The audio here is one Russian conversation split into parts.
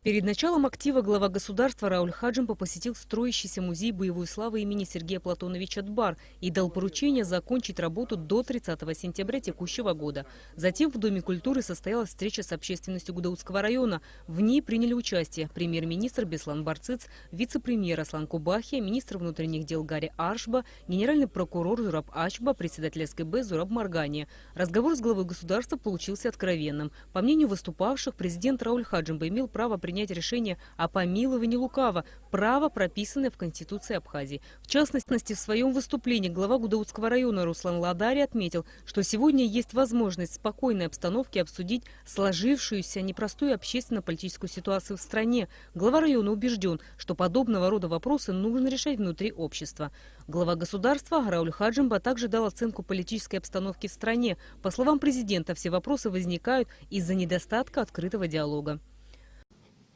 Перед началом актива глава государства Рауль Хаджимба посетил строящийся музей боевой славы имени Сергея Платоновича Дбар и дал поручение закончить работу до 30 сентября текущего года. Затем в Доме культуры состоялась встреча с общественностью Гудаутского района. В ней приняли участие премьер-министр Беслан Барцыц, вице-премьер Аслан Кубахия, министр внутренних дел Гарри Аршба, генеральный прокурор Зураб Ачба, председатель СГБ Зураб Маргания. Разговор с главой государства получился откровенным. По мнению выступавших, президент Рауль Хаджимба имел право принять решение о помиловании лукаво, право, прописанное в Конституции Абхазии. В частности, в своем выступлении глава Гудаутского района Руслан Ладари отметил, что сегодня есть возможность в спокойной обстановке обсудить сложившуюся непростую общественно-политическую ситуацию в стране. Глава района убежден, что подобного рода вопросы нужно решать внутри общества. Глава государства Рауль Хаджимба также дал оценку политической обстановки в стране. По словам президента, все вопросы возникают из-за недостатка открытого диалога.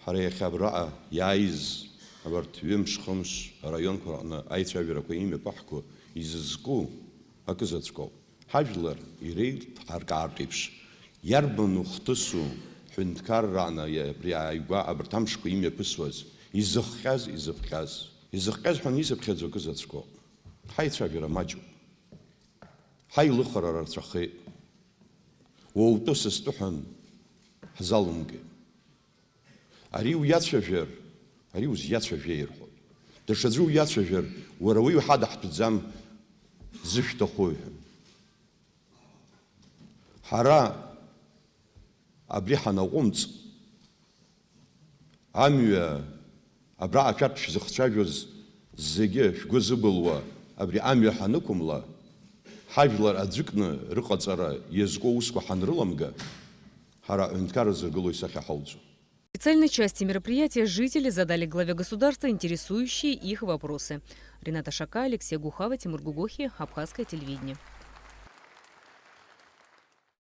Харехабра яиз авартвимшхомш район курана айцавирако имя пахко иззку аказацко хажлар ирил харкартипш ярбану хтусу хунткаррана я приайга абртамшко имя писваз иззхаз ханиза пхазо казацко хайцавира маджу хайлухарар цахи воутосстухан хзалунге Ариу яцвер, ариуз яцвер. Дашадру яцвер, уаравию хада хтудзам зыштахой. Хара абрихана гумц. Амюя абра акат шзахчавюз зеге шгузыбылва абри амюя ханукумла. Хажлар адзыкны рыхацара езго уску ханрыламга. Хара унткар зыгылуй сахя хаудзу. В специальной части мероприятия жители задали главе государства интересующие их вопросы. Рената Шака, Алексей Гухава, Тимур Гугохи, Абхазское телевидение.